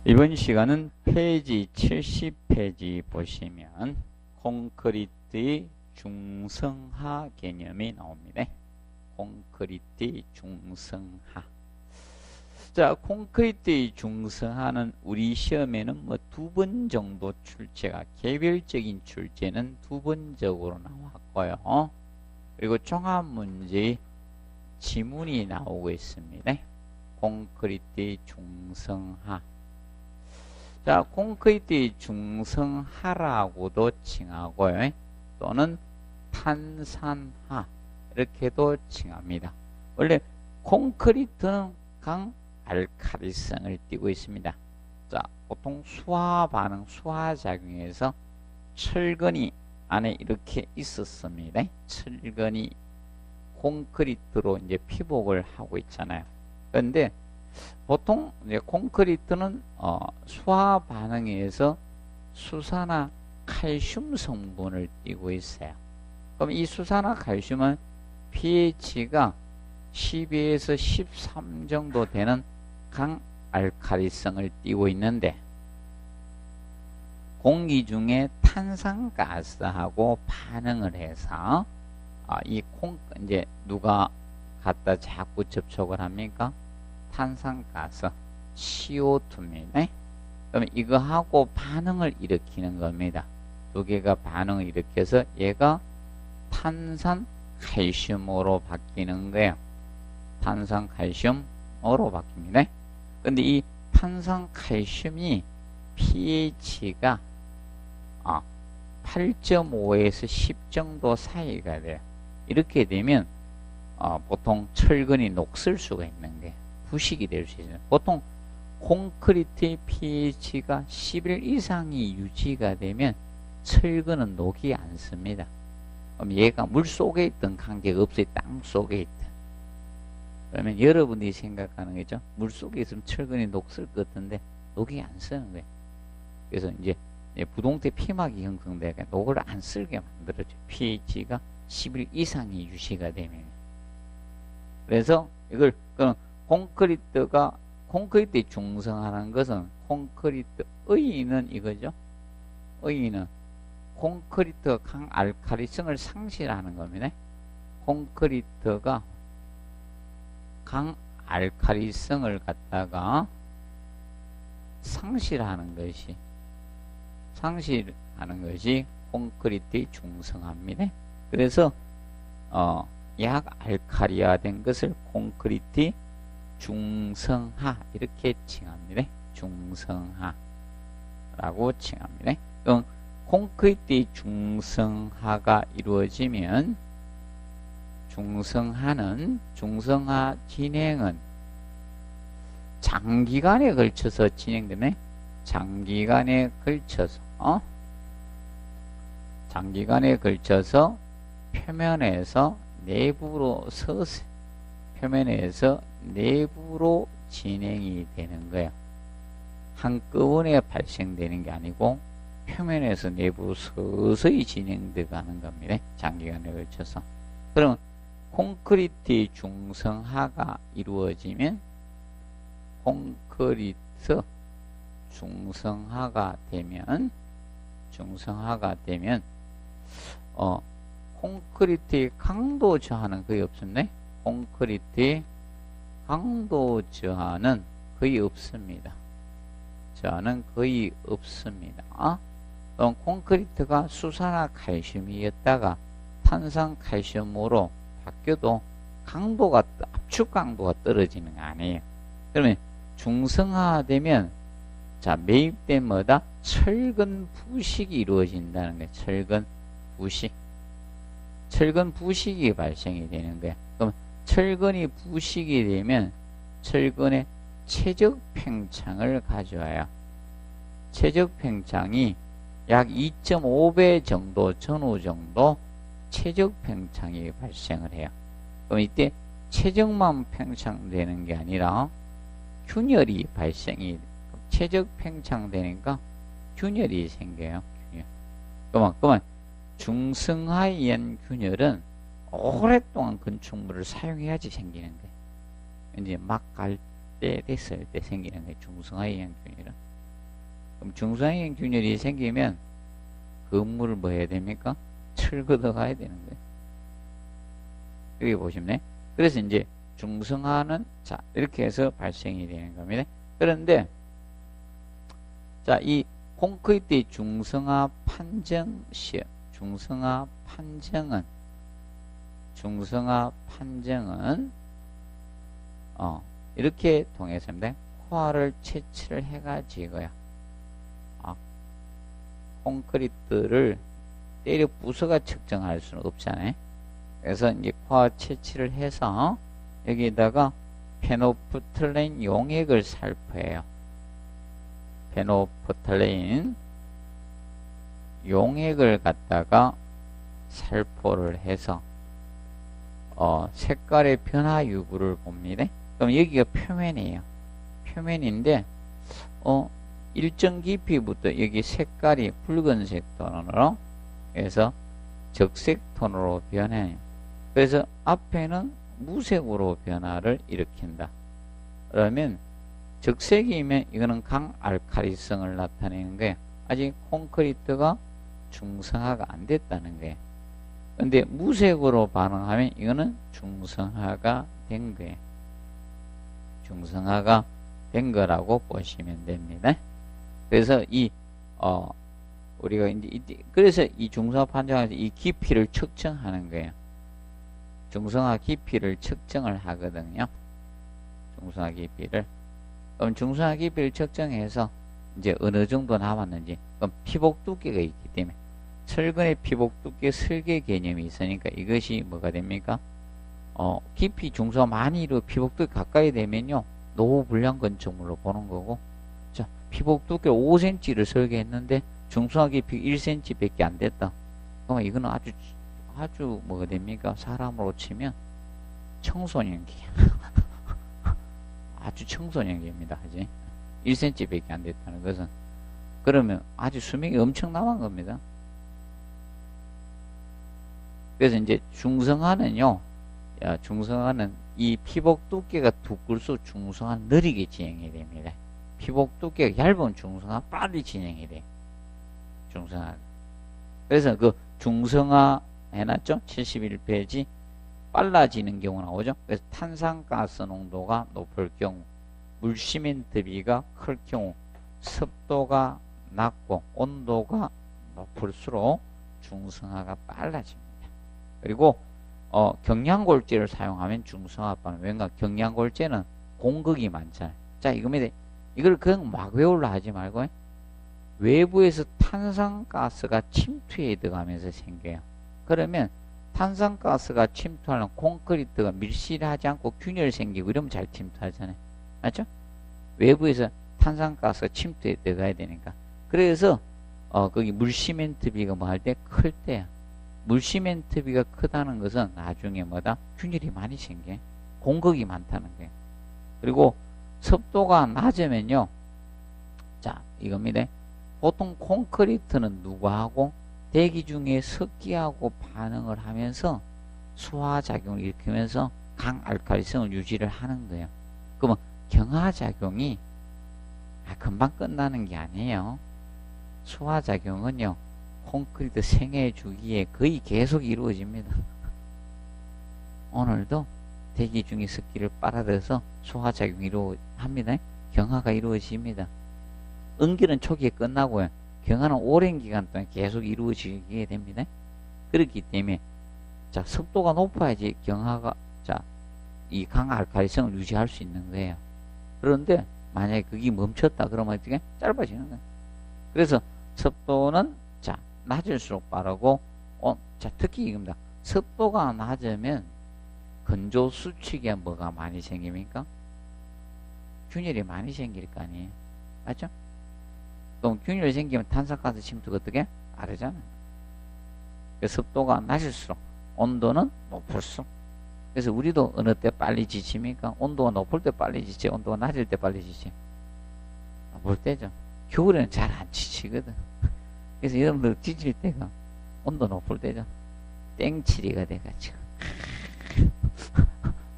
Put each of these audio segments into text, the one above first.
이번 시간은 페이지 70페이지 보시면 콘크리트의 중성하 개념이 나옵니다. 콘크리트의 중성하. 자, 콘크리트의 중성하는 우리 시험에는 뭐 2번 정도 출제가, 개별적인 출제는 2번 정도로 나왔고요. 그리고 종합문제의 지문이 나오고 있습니다. 콘크리트의 중성하. 자, 콘크리트의 중성하라고도 칭하고요. 또는 탄산하 이렇게도 칭합니다. 원래 콘크리트는 강알칼리성을 띠고 있습니다. 자, 보통 수화 반응, 수화 작용에서 철근이 안에 이렇게 있었습니다. 철근이 콘크리트로 이제 피복을 하고 있잖아요. 그런데 보통 이제 콘크리트는 수화 반응에 의해서 수산화 칼슘 성분을 띠고 있어요. 그럼 이 수산화 칼슘은 pH가 12에서 13 정도 되는 강알칼리성을 띠고 있는데, 공기 중에 탄산가스하고 반응을 해서 이제 누가 갖다 자꾸 접촉을 합니까? 탄산가스 CO2입니다. 그러면 이거하고 반응을 일으키는 겁니다. 두 개가 반응을 일으켜서 얘가 탄산칼슘으로 바뀌는 거예요. 탄산칼슘으로 바뀝니다. 근데 이 탄산칼슘이 pH가 8.5에서 10 정도 사이가 돼요. 이렇게 되면 보통 철근이 녹슬 수가 있는 게 부식이 될 수 있어요. 보통 콘크리트의 pH가 11 이상이 유지가 되면 철근은 녹이 않습니다. 그럼 얘가 물 속에 있든 관계가 없어요. 땅 속에 있든. 그러면 여러분이 생각하는 거죠. 물 속에 있으면 철근이 녹슬 것 같은데 녹이 안 쓰는 거예요. 그래서 이제 부동태 피막이 형성되니까 녹을 안 쓸게 만들어져. pH가 11 이상이 유지가 되면. 그래서 이걸 콘크리트의 중성하는 것은 콘크리트의는 이거죠. 의는 콘크리트가 강알칼리성을 상실하는 겁니다. 콘크리트가 강알칼리성을 갖다가 상실하는 것이 콘크리트의 중성합니다. 그래서 약알칼리화된 것을 콘크리트 중성하 이렇게 칭합니다. 중성하라고 칭합니다. 그럼 콘크리트의 중성하가 이루어지면 중성하 진행은 장기간에 걸쳐서 진행되네. 장기간에 걸쳐서 표면에서 내부로 진행이 되는 거예요. 한꺼번에 발생되는 게 아니고 표면에서 내부로 서서히 진행되어 가는 겁니다. 장기간에 걸쳐서. 그럼 콘크리트의 중성하가 이루어지면 콘크리트 중성하가 되면 콘크리트의 강도 저하는 거의 없었네. 콘크리트의 강도 저하는 거의 없습니다. 저하는 거의 없습니다. 그럼 콘크리트가 수산화 칼슘이었다가 탄산칼슘으로 바뀌어도 압축 강도가 떨어지는 거 아니에요. 그러면 중성화되면 매입된 뭐다? 철근 부식이 이루어진다는 거예요. 철근 부식이 발생이 되는 거예요. 그럼 철근이 부식이 되면 철근의 최적 팽창을 가져와요. 최적 팽창이 약 2.5배 정도 전후 정도 최적 팽창이 발생을 해요. 그럼 이때 최적만 팽창되는 게 아니라 균열이 발생이, 최적 팽창되니까 균열이 생겨요. 그러면 중성하에 의한 균열은 오랫동안 건축물을 사용해야지 생기는 거예요. 이제 막 갈 때 됐을 때 생기는 거예요. 중성하에 의한 균열은. 그럼 중성형 균열이 생기면 건물을 뭐 해야 됩니까? 철거더 가야 되는 거예요. 여기 보시면 그래서 이제 중성화는 자 이렇게 해서 발생이 되는 겁니다. 그런데 자 이 콘크리트의 중성화 판정 시험 중성화 판정은 이렇게 통해서입니다. 코어를 채취를 해가지고요. 콘크리트를 때려 부숴가 측정할 수는 없잖아요. 그래서 이제 코어 채취를 해서 여기다가 페노프틀레인 용액을 살포해요. 페노프틀레인 용액을 갖다가 살포를 해서 색깔의 변화 유구를 봅니다. 그럼 여기가 표면이에요. 표면인데 일정 깊이부터 여기 색깔이 붉은색 톤으로 해서 적색 톤으로 변해요. 그래서 앞에는 무색으로 변화를 일으킨다. 그러면 적색이면 이거는 강알칼리성을 나타내는 거예요. 아직 콘크리트가 중성화가 안 됐다는 거예요. 근데 무색으로 반응하면 이거는 중성화가 된 거예요. 중성화가 된 거라고 보시면 됩니다. 그래서 우리가 이제 그래서 이 중성화 판정에서 이 깊이를 측정하는 거예요. 중성화 깊이를 측정을 하거든요. 중성화 깊이를. 그럼 중성화 깊이를 측정해서 이제 어느 정도 남았는지. 그럼 피복 두께가 있기 때문에 철근의 피복 두께 설계 개념이 있으니까 이것이 뭐가 됩니까? 깊이 중성화 많이 이루어 피복 두께 가까이 되면요 노후 불량 건축물로 보는 거고, 자 피복 두께 5cm를 설계했는데 중성화 깊이 1cm 밖에 안 됐다. 그러면 이거는 아주 뭐가 됩니까? 사람으로 치면 청소년기. 아주 청소년기입니다. 아직 1cm 밖에 안 됐다는 것은 그러면 아주 수명이 엄청 남은 겁니다. 그래서 이제 중성화는요, 중성화는 이 피복 두께가 두께일수록 중성화 느리게 진행이 됩니다. 피복 두께가 얇은 중성화 빨리 진행이 돼. 중성화. 그래서 그 중성화 해놨죠? 71페이지. 빨라지는 경우 나오죠? 그래서 탄산가스 농도가 높을 경우, 물시멘트비가 클 경우, 습도가 낮고 온도가 높을수록 중성화가 빨라집니다. 그리고 경량골재를 사용하면 중성화 빠른. 왜냐? 경량골재는 공극이 많잖아요. 자, 이겁니다. 이걸 그냥 막 외우려 하지 말고 외부에서 탄산가스가 침투해 들어가면서 생겨요. 그러면 탄산가스가 침투하는 콘크리트가 밀실하지 않고 균열 생기고 이러면 잘 침투하잖아요. 맞죠? 외부에서 탄산가스가 침투해 들어가야 되니까. 그래서 거기 물시멘트비가 뭐 할 때 클 때야. 물시멘트비가 크다는 것은 나중에 뭐다? 균열이 많이 생겨. 공극이 많다는 거예요. 그리고 습도가 낮으면요. 자, 이겁니다. 보통 콘크리트는 누구하고? 대기 중에 습기하고 반응을 하면서 수화작용을 일으키면서 강알칼리성을 유지를 하는 거예요. 그러면 경화작용이 금방 끝나는 게 아니에요. 수화작용은요, 콘크리트 생애 주기에 거의 계속 이루어집니다. 오늘도 대기 중에 습기를 빨아들여서 수화작용이 합니다. 경화가 이루어집니다. 응결은 초기에 끝나고요. 경화는 오랜 기간 동안 계속 이루어지게 됩니다. 그렇기 때문에 자 습도가 높아야지 경화가 이 강알칼리성을 유지할 수 있는 거예요. 그런데 만약에 그게 멈췄다 그러면 어떻게 짧아지는 거예요. 그래서 습도는 자 낮을수록 빠르고 자 특히 이겁니다. 습도가 낮으면 건조 수축에 뭐가 많이 생깁니까? 균열이 많이 생길 거 아니에요. 맞죠? 그럼 균열이 생기면 탄산가스 침투가 어떻게? 빠르잖아요. 습도가 낮을수록 온도는 높을수록. 그래서 우리도 어느 때 빨리 지칩니까? 온도가 높을 때 빨리 지치, 온도가 낮을 때 빨리 지치. 높을 때죠. 겨울에는 잘 안 지치거든. 그래서 여러분들 지칠 때가 온도 높을 때죠. 땡칠이가 돼가지고.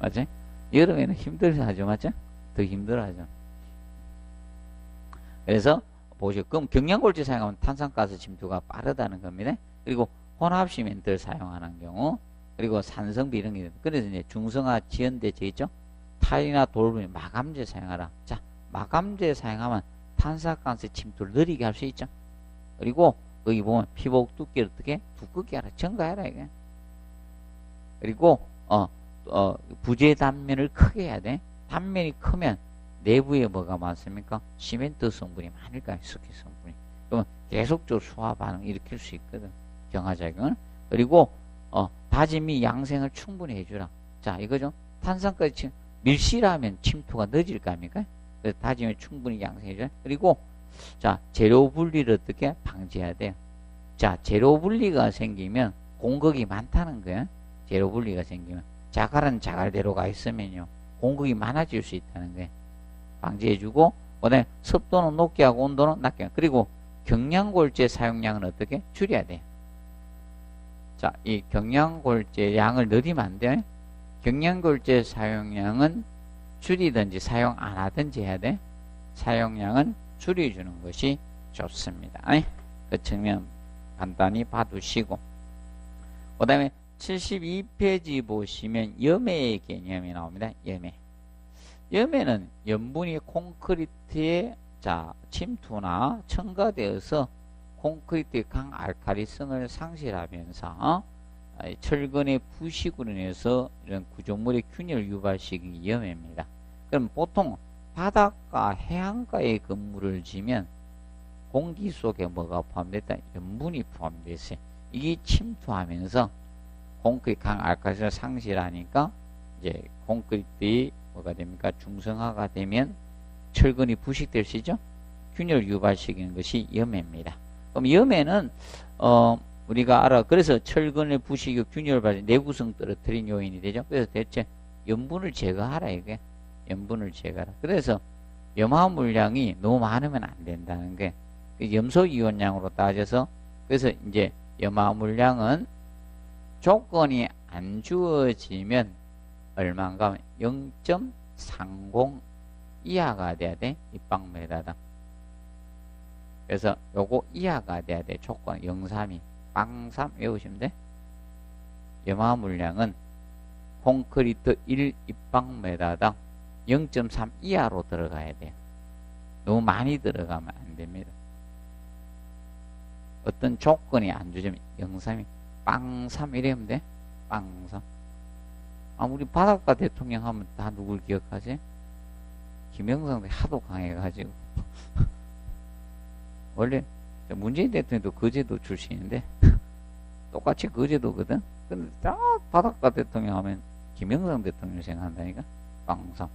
맞죠? 여름에는 힘들어하죠. 맞죠? 더 힘들어하죠. 그래서 보시고, 그럼 경량골재 사용하면 탄산가스 침투가 빠르다는 겁니다. 그리고 혼합 시멘트를 사용하는 경우, 그리고 산성비 이런 게, 그래서 이제 중성화 지연되어 있죠. 타일이나 돌부에 마감재 사용하라. 자, 마감재 사용하면 탄산가스 침투를 느리게 할 수 있죠. 그리고 거기 보면 피복 두께를 어떻게 두껍게 하라, 증가해라 이게. 그리고 부재 단면을 크게 해야 돼. 단면이 크면 내부에 뭐가 많습니까? 시멘트 성분이 많을까요? 석회 성분이. 그러면 계속적으로 수화 반응 일으킬 수 있거든. 경화작용을. 그리고 다짐이 양생을 충분히 해주라. 자, 이거죠. 탄산까지 밀실하면 침투가 늦을 거 아닙니까? 그래서 다짐이 충분히 양생해줘라. 그리고 자, 재료 분리를 어떻게 방지해야 돼요? 자, 재료 분리가 생기면 공급이 많다는 거야. 재료 분리가 생기면 자갈은 자갈대로 가 있으면요 공급이 많아질 수 있다는 거예요. 방지해주고, 그다음에 습도는 높게 하고 온도는 낮게 하고, 그리고 경량골재 사용량은 어떻게 줄여야 돼요. 자, 이 경량골재 양을 늘리면 안 돼요. 경량골재 사용량은 줄이든지 사용 안 하든지 해야 돼. 사용량은 줄여주는 것이 좋습니다. 그 측면 간단히 봐두시고, 그 다음에 72페이지 보시면 염해의 개념이 나옵니다. 염해는 염분이 콘크리트에 침투나 첨가되어서 콘크리트의 강알칼리성을 상실하면서 철근의 부식으로 인해서 이런 구조물의 균열 유발시키는 염해입니다. 그럼 보통 바닷가 해안가에 건물을 지면 공기 속에 뭐가 포함됐다? 염분이 포함되어 있어요. 이게 침투하면서 콘크리트 강알칼리성을 상실하니까 이제 콘크리트의 뭐가 됩니까? 중성화가 되면 철근이 부식될 수 있죠? 균열 유발시키는 것이 염해입니다. 그럼 염해는 우리가 알아. 그래서 철근의 부식이 균열 발생, 내구성 떨어뜨린 요인이 되죠. 그래서 대체 염분을 제거하라 이게. 염분을 제거하라. 그래서 염화 물량이 너무 많으면 안 된다는 게 염소 이온량으로 따져서, 그래서 이제 염화 물량은 조건이 안 주어지면 얼마인가 하면 0.30 이하가 돼야 돼. 입방메다당. 그래서 요거 이하가 돼야 돼. 조건 0.3이 빵3 외우시면 돼. 염화 물량은 콘크리트 1 입방메다당 0.3 이하로 들어가야 돼요. 너무 많이 들어가면 안 됩니다. 어떤 조건이 안 주면 0.3이 빵3 이러면 돼. 빵3. 우리 바닷가 대통령 하면 다 누굴 기억하지? 김영삼 하도 강해가지고. 원래 문재인 대통령도 거제도 출신인데 똑같이 거제도거든. 근데 딱 바닷가 대통령 하면 김영삼 대통령 생각한다니까. 빵삼.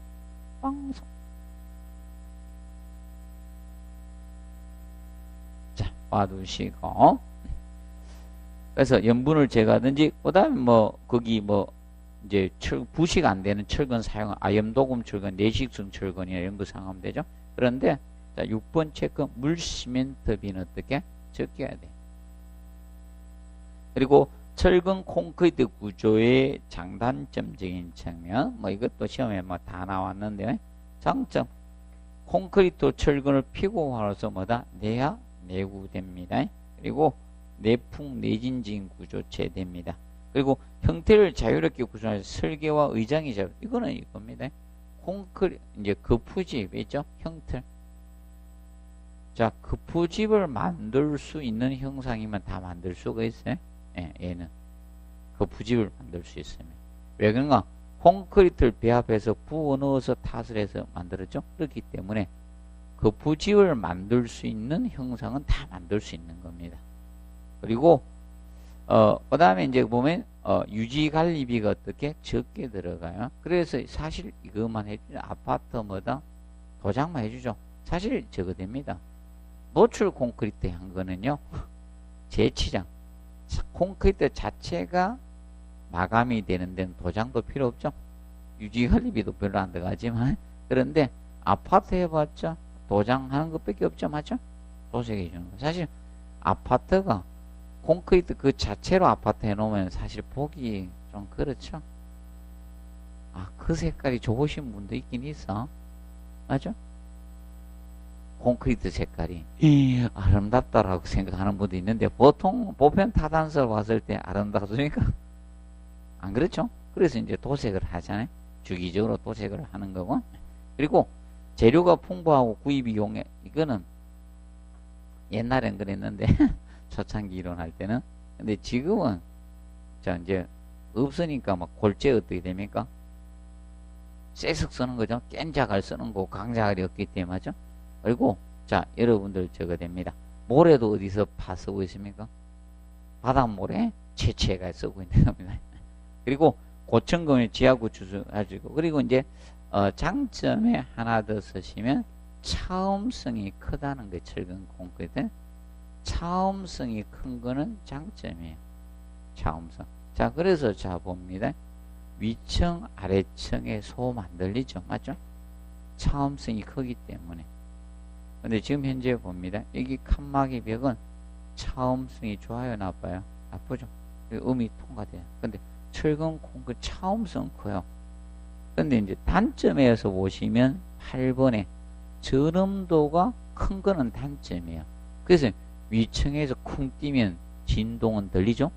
자, 봐두시고. 그래서 염분을 제거하든지, 그 다음에 거기 이제 부식 안 되는 철근 사용, 염도금 철근, 내식성 철근이나 이런 거 사용하면 되죠. 그런데, 자, 6번 체크, 물 시멘트 비는 어떻게? 적혀야 돼. 그리고 철근 콘크리트 구조의 장단점적인 측면, 이것도 시험에 다 나왔는데, 장점, 콘크리트 철근을 피고화로서 내야 내구됩니다. 그리고 내풍 내진진 구조체 됩니다. 그리고 형태를 자유롭게 구성해서 설계와 의장이 이거는 이겁니다. 콘크리트 이제 거푸집 있죠? 형태. 자, 거푸집을 만들 수 있는 형상이면 다 만들 수가 있어요. 얘는 거푸집을 만들 수 있습니다. 왜 그런가? 콘크리트를 배합해서 부어 넣어서 탓을 해서 만들었죠. 그렇기 때문에 거푸집을 만들 수 있는 형상은 다 만들 수 있는 겁니다. 그리고 그 다음에 이제 보면 유지 관리비가 어떻게 적게 들어가요. 그래서 사실 이것만 해주죠. 아파트 도장만 해주죠. 사실 저거 됩니다. 노출 콘크리트 한 거는요, 재치장 콘크리트 자체가 마감이 되는 데는 도장도 필요 없죠. 유지 관리비도 별로 안 들어가지만, 그런데 아파트 해봤자 도장하는 것밖에 없죠. 맞죠? 도색해 주는 거. 사실 아파트가 콘크리트 그 자체로 아파트 해놓으면 사실 보기 좀 그렇죠. 그 색깔이 좋으신 분도 있긴 있어. 맞죠? 콘크리트 색깔이 아름답다라고 생각하는 분도 있는데 보통 보편 타단설 봤을 때 아름답습니까? 안 그렇죠? 그래서 이제 도색을 하잖아요. 주기적으로 도색을 하는 거고. 그리고 재료가 풍부하고 구입이 용해. 이거는 옛날엔 그랬는데 초창기 이론할 때는. 근데 지금은 자 이제 없으니까 막 골재 어떻게 됩니까? 쇠석 쓰는 거죠. 깬 자갈 쓰는 거 강자갈이 없기 때문에 맞죠? 그리고 자 여러분들 저거 됩니다. 모래도 어디서 파 쓰고 있습니까? 바닷모래 채채가 쓰고 있는 겁니다. 그리고 고층금의 지하구축 가지고 그리고 이제 장점에 하나 더 쓰시면 차음성이 크다는 게 철근 콘크리트. 차음성이 큰 거는 장점이에요. 차음성. 자 그래서 자 봅니다. 위층 아래층에 소음 안 들리죠. 맞죠? 차음성이 크기 때문에. 근데 지금 현재 봅니다. 여기 칸막이 벽은 차음성이 좋아요 나빠요? 나쁘죠. 음이 통과돼요. 근데 철근 콘크리트 차음성 커요. 근데 이제 단점에서 보시면 8번에 전음도가 큰 거는 단점이에요. 그래서 위층에서 쿵 뛰면 진동은 들리죠?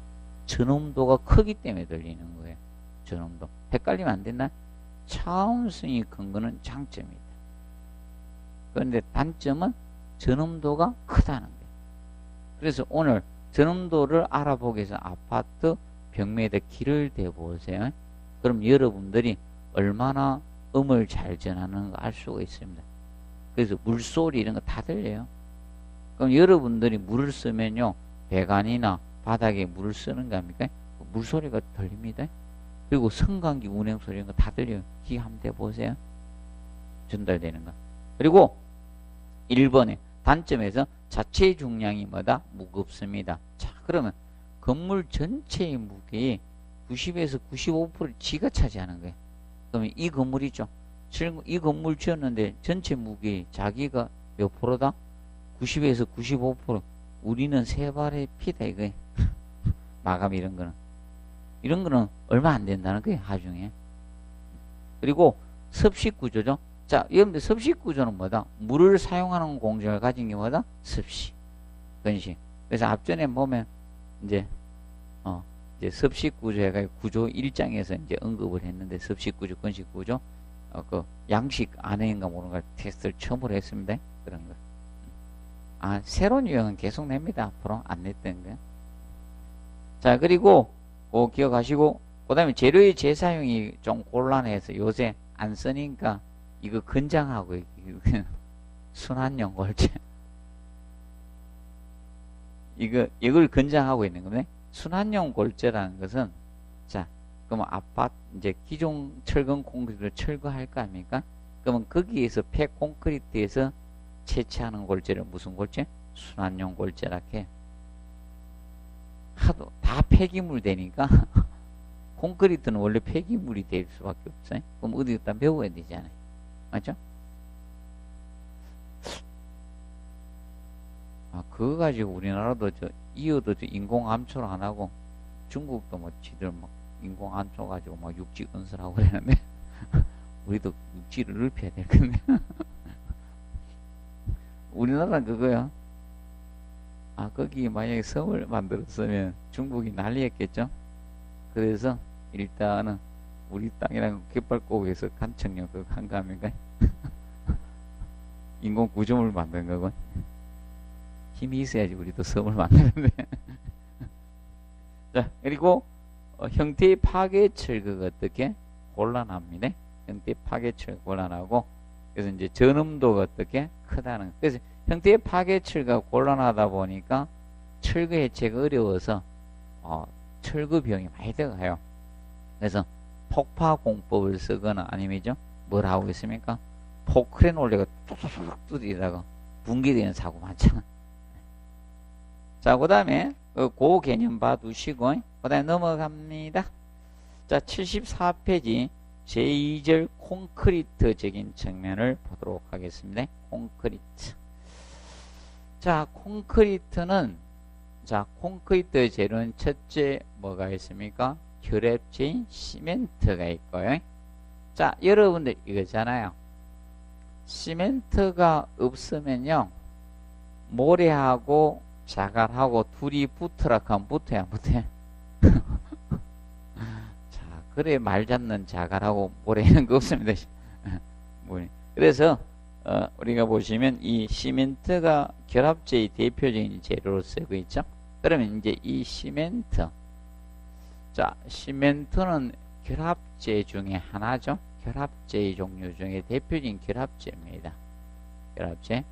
전음도가 크기 때문에 들리는 거예요. 전음도. 헷갈리면 안 된다? 차음성이 큰 거는 장점이다. 그런데 단점은 전음도가 크다는 거예요. 그래서 오늘 전음도를 알아보기 위해서 아파트 벽면에다 길을 대보세요. 그럼 여러분들이 얼마나 음을 잘 전하는 거 알 수가 있습니다. 그래서 물소리 이런 거 다 들려요. 그럼 여러분들이 물을 쓰면요. 배관이나 바닥에 물을 쓰는 거 아닙니까? 물소리가 들립니다. 그리고 성강기 운행소리 이런 거 다 들려요. 귀 한번 대보세요. 전달되는 거. 그리고 1번에 단점에서 자체 중량이 뭐다? 무겁습니다. 자 그러면 건물 전체의 무게의 90에서 95%를 지가 차지하는 거예요. 그러면 이 건물이죠. 이 건물 지었는데 전체 무게 자기가 몇 프로다? 90에서 95%. 우리는 세 발의 피다 이거예요. 마감 이런 거는 얼마 안 된다는 거예요. 하중에. 그리고 습식 구조죠. 자, 여러분들 습식 구조는 뭐다? 물을 사용하는 공정을 가진 게 뭐다? 습식, 건식. 그래서 앞전에 보면 이제 습식 구조 해가지고 구조 1장에서 이제 언급을 했는데 습식 구조, 건식 구조, 그 양식 안해인가 모르는가 테스트를 처음으로 했습니다. 그런 거. 아, 새로운 유형은 계속 냅니다. 앞으로 안 냈던 거. 자, 그리고 기억하시고, 그 다음에 재료의 재사용이 좀 곤란해서 요새 안 쓰니까 이거 건장하고 순환용 골재 이걸 건장하고 있는 거네. 순환용 골재라는 것은 자 그러면 아파트 이제 기존 철근 콘크리트를 철거할 거 아닙니까? 그러면 거기에서 폐 콘크리트에서 채취하는 골재를 무슨 골재? 순환용 골재라 해. 하도 다 폐기물 되니까 콘크리트는 원래 폐기물이 될 수밖에 없어요. 그럼 어디다 배워야 되잖아요. 맞죠? 아, 그거 가지고 우리나라도 이어도 인공암초를 안 하고 중국도 뭐 지들 막 인공암초 가지고 막 육지 건설하고 그러는데 우리도 육지를 넓혀야 될 건데 우리나라는 그거요. 아, 거기 만약에 섬을 만들었으면 중국이 난리였겠죠? 그래서 일단은 우리 땅이랑 갯벌고기에서 간척령 그거 한 거 아닙니까? 인공 구조물 만든 거고. 힘이 있어야지 우리도 섬을 만드는데. 자, 그리고 형태의 파괴 철거가 어떻게? 곤란합니다. 형태의 파괴 철거 곤란하고, 그래서 이제 전음도가 어떻게? 크다는. 그래서 형태의 파괴 철거가 곤란하다 보니까 철거 해체가 어려워서 철거 비용이 많이 들어가요. 그래서 폭파 공법을 쓰거나 아니면죠 뭘 하고 있습니까? 포크레인 올려가 뚝뚝뚝 두드리다가 붕괴되는 사고 많잖아. 자, 그 다음에 그 개념 봐두시고 그 다음에 넘어갑니다. 자, 74페이지 제2절 콘크리트적인 측면을 보도록 하겠습니다. 콘크리트. 자, 콘크리트는 콘크리트 재료는 첫째 뭐가 있습니까? 결합체인 시멘트가 있고요. 자, 여러분들 이거잖아요. 시멘트가 없으면요, 모래하고 자갈하고 둘이 붙으라 하면 붙어야 안 붙어요? 자, 그래 말 잡는 자갈하고 모래 이런 거 없습니다. 그래서 우리가 보시면 이 시멘트가 결합제의 대표적인 재료로 쓰고 있죠. 그러면 이제 이 시멘트, 자, 시멘트는 결합제 중에 하나죠. 결합제의 종류 중에 대표적인 결합제입니다. 결합제.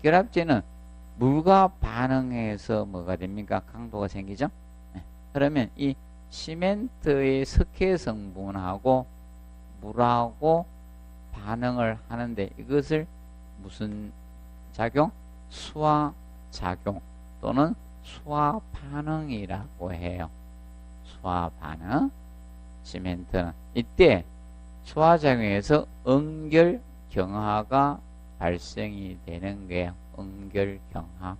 결합제는 물과 반응해서 뭐가 됩니까? 강도가 생기죠. 네. 그러면 이 시멘트의 석회 성분하고 물하고 반응을 하는데 이것을 무슨 작용? 수화작용 또는 수화반응이라고 해요. 수화반응. 시멘트는 이때 수화작용에서 응결경화가 발생이 되는 거예요. 응결경화.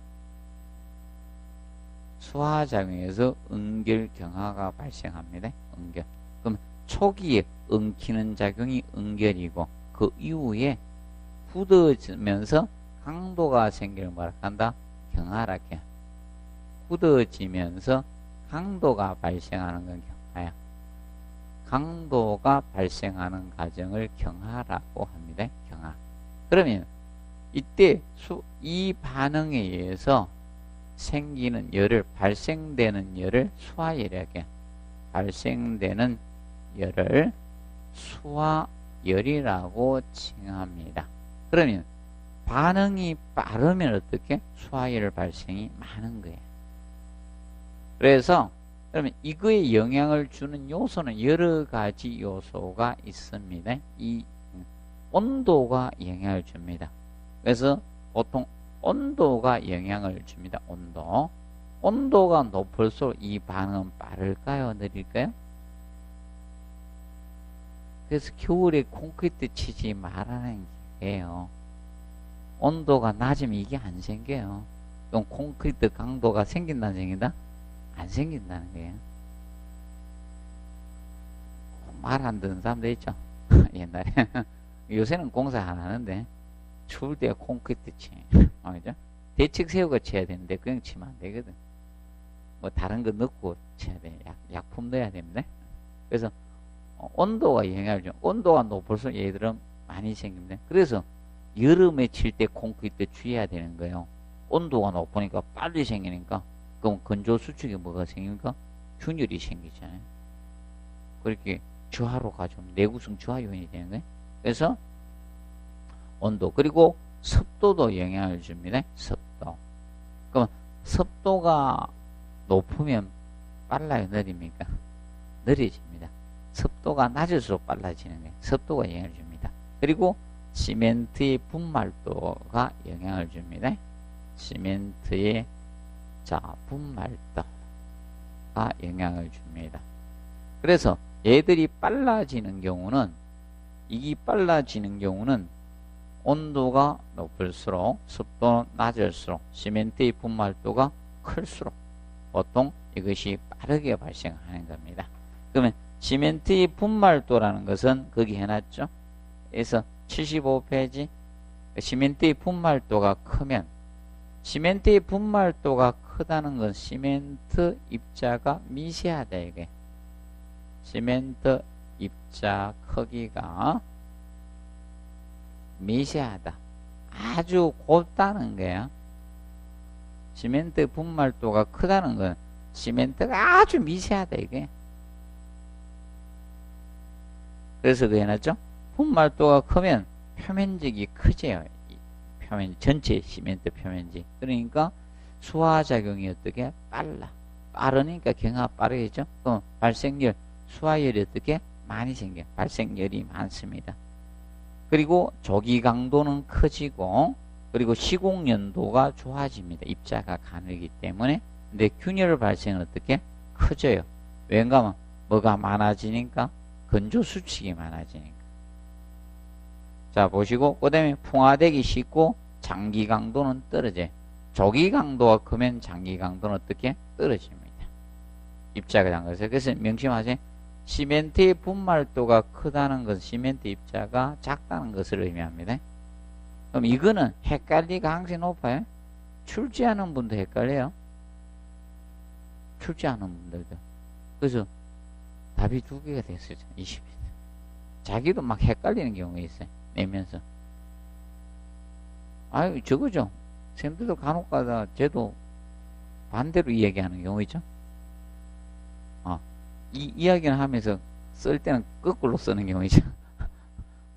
수화작용에서 응결경화가 발생합니다. 응결. 그럼 초기에 엉키는 작용이 응결이고 그 이후에 굳어지면서 강도가 생기는 뭐라 한다? 경화라게. 굳어지면서 강도가 발생하는 건 경화야. 강도가 발생하는 과정을 경화라고 합니다. 경화. 그러면 이때 이 반응에 의해서 생기는 열을, 발생되는 열을 수화열이라고 해요. 발생되는 열을 수화열이라고 칭합니다. 그러면 반응이 빠르면 어떻게? 수화열 발생이 많은 거예요. 그래서 그러면 이거에 영향을 주는 요소는 여러 가지 요소가 있습니다. 이 온도가 영향을 줍니다. 그래서 보통 온도가 영향을 줍니다. 온도. 온도가 높을수록 이 반응은 빠를까요? 느릴까요? 그래서 겨울에 콘크리트 치지 말라는 게예요. 온도가 낮으면 이게 안 생겨요. 그럼 콘크리트 강도가 생긴다는 얘기다? 안 생긴다는 거예요. 말 안 듣는 사람도 있죠. 옛날에. 요새는 공사 안 하는데 추울 때 콘크리트 치. 그죠? 대책 세우고 쳐야 되는데 그냥 치면 안 되거든. 뭐 다른 거 넣고 쳐야 돼. 약품 넣어야 됩니다. 그래서 온도가 영향을 줘. 온도가 높을수록 얘들은 많이 생깁니다. 그래서 여름에 칠 때 콘크리트 주의해야 되는 거예요. 온도가 높으니까 빨리 생기니까 그럼 건조 수축에 뭐가 생깁니까? 균열이 생기잖아요. 그렇게 주화로 가져오면 내구성 주화 요인이 되는 거예요. 그래서 온도 그리고 습도도 영향을 줍니다. 습도. 그럼 습도가 높으면 빨라요? 느립니까? 느려집니다. 습도가 낮을수록 빨라지는 거예요. 습도가 영향을 줍니다. 그리고 시멘트의 분말도가 영향을 줍니다. 시멘트의 분말도가 영향을 줍니다. 그래서 얘들이 빨라지는 경우는 온도가 높을수록 습도는 낮을수록 시멘트의 분말도가 클수록 보통 이것이 빠르게 발생하는 겁니다. 그러면 시멘트의 분말도라는 것은 거기 해놨죠. 그래서 75페이지 시멘트의 분말도가 크면 시멘트의 분말도가 크다는 건 시멘트 입자가 미세하다 이게. 시멘트 입자 크기가 미세하다. 아주 곱다는 거야. 시멘트 분말도가 크다는 건 시멘트가 아주 미세하다 이게. 그래서 그 해놨죠. 분말도가 크면 표면적이 크지요. 표면 전체 시멘트 표면적. 그러니까 수화작용이 어떻게 빨라. 빠르니까 경화 빠르겠죠. 그럼 발생열 수화열이 어떻게 많이 생겨. 발생열이 많습니다. 그리고 조기 강도는 커지고 그리고 시공 연도가 좋아집니다. 입자가 가늘기 때문에. 근데 균열 발생은 어떻게 커져요. 왜인가 하면 뭐가 많아지니까 건조 수칙이 많아지니까. 자 보시고 그 다음에 풍화되기 쉽고 장기 강도는 떨어져요. 조기 강도가 크면 장기 강도는 어떻게 떨어집니다. 입자가 작아서. 그래서 명심하세요. 시멘트의 분말도가 크다는 것은 시멘트 입자가 작다는 것을 의미합니다. 그럼 이거는 헷갈릴 가능성이 높아요. 출제하는 분도 헷갈려요. 출제하는 분들도. 그래서 답이 두 개가 됐어요. 20. 자기도 막 헷갈리는 경우가 있어요. 내면서. 아유, 저거죠. 쌤들도 간혹 가다 쟤도 반대로 이야기하는 경우 있죠. 이 이야기를 하면서 쓸 때는 거꾸로 쓰는 경우 있죠.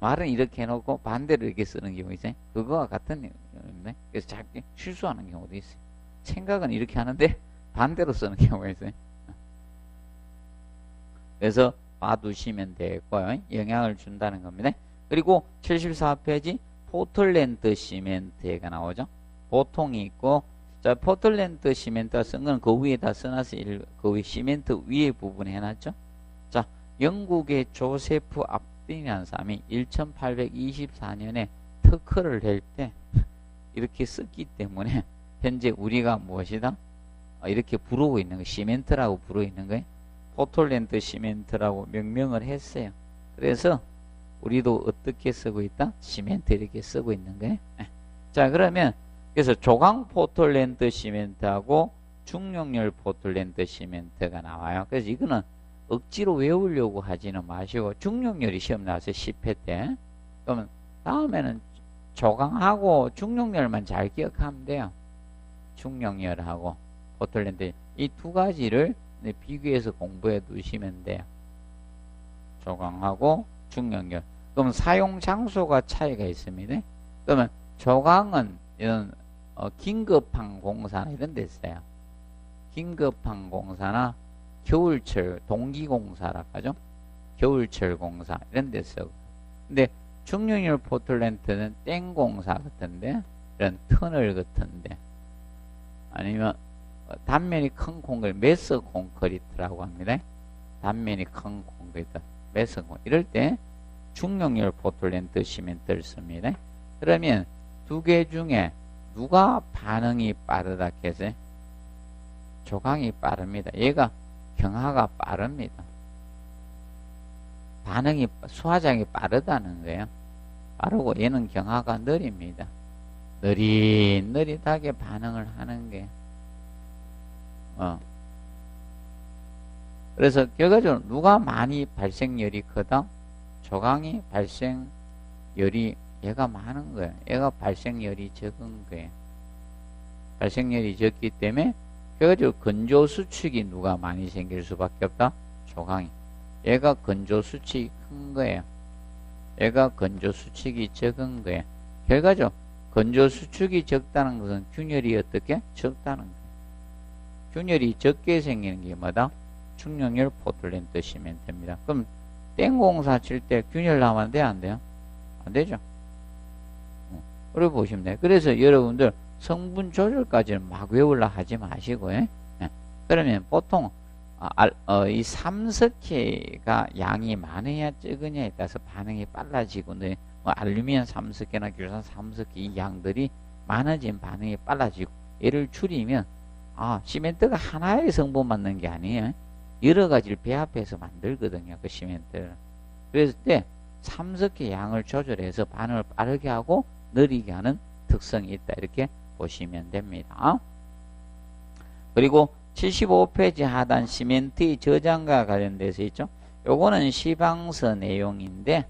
말은 이렇게 해놓고 반대로 이렇게 쓰는 경우 있어요. 그거와 같은 내용인데, 그래서 자기 실수하는 경우도 있어요. 생각은 이렇게 하는데 반대로 쓰는 경우가 있어요. 그래서 봐두시면 되고요. 영향을 준다는 겁니다. 그리고 74페이지 포틀랜드 시멘트가 나오죠. 보통이 있고, 자, 포틀랜드 시멘트가 쓴 건 그 위에다 써놔서 그 위 시멘트 위에 부분에 해놨죠. 자, 영국의 조세프 압딘이라는 사람이 1824년에 특허를 낼 때 이렇게 썼기 때문에 현재 우리가 무엇이다? 이렇게 부르고 있는 거, 시멘트라고 부르고 있는 거예요. 포틀랜드 시멘트라고 명명을 했어요. 그래서 우리도 어떻게 쓰고 있다? 시멘트 이렇게 쓰고 있는 거예요. 자, 그러면 그래서 조강 포틀랜드 시멘트하고 중용열 포틀랜드 시멘트가 나와요. 그래서 이거는 억지로 외우려고 하지는 마시고, 중용열이 시험 나왔어요. 10회 때. 그러면 다음에는 조강하고 중용열만 잘 기억하면 돼요. 중용열하고 포틀랜드 이 두 가지를 비교해서 공부해 두시면 돼요. 조강하고 중용열. 그럼 사용 장소가 차이가 있습니다. 그러면 조강은 이런 긴급한 공사나 이런 데 있어요. 긴급한 공사나 겨울철 동기공사라 하죠. 겨울철 공사 이런 데 쓰고. 근데 중용열 포틀랜드는 땡공사 같은데, 이런 터널 같은데, 아니면 단면이 큰 콘크리트, 메스 콘크리트라고 합니다. 단면이 큰 콘크리트, 메스 콘크리트. 이럴 때 중용열 포틀랜드 시멘트를 씁니다. 그러면 두 개 중에 누가 반응이 빠르다 해서 조강이 빠릅니다. 얘가 경화가 빠릅니다. 반응이, 수화장이 빠르다는 거예요. 빠르고 얘는 경화가 느립니다. 느릿느릿하게 반응을 하는 게. 그래서 결과적으로 누가 많이 발생열이 크다? 조강이 발생열이 얘가 많은 거예요. 얘가 발생열이 적은 거예요. 발생열이 적기 때문에 결과적으로 건조 수축이 누가 많이 생길 수밖에 없다? 조강이. 얘가 건조 수축이 큰 거예요. 얘가 건조 수축이 적은 거예요. 결과적으로 건조 수축이 적다는 것은 균열이 어떻게? 적다는 거예요. 균열이 적게 생기는 게 뭐다? 중용열 포틀랜드 시멘트입니다. 그럼 땡공사 칠 때 균열 나면 돼요? 안 돼요? 안 되죠. 그래 보시면 돼요. 그래서 여러분들 성분 조절까지는 막 외우려 하지 마시고요. 그러면 보통 이 삼석회가 양이 많으냐 적으냐에 따라서 반응이 빨라지고, 뭐 알루미늄 삼석회나 규산 삼석회 이 양들이 많아지면 반응이 빨라지고, 얘를 줄이면 시멘트가 하나의 성분만 넣는 게 아니에요. 여러 가지를 배합해서 만들거든요. 그 시멘트를. 그랬을 때 삼석회 양을 조절해서 반응을 빠르게 하고 느리게 하는 특성이 있다. 이렇게 보시면 됩니다. 그리고 75페이지 하단 시멘트의 저장과 관련돼서 있죠. 요거는 시방서 내용인데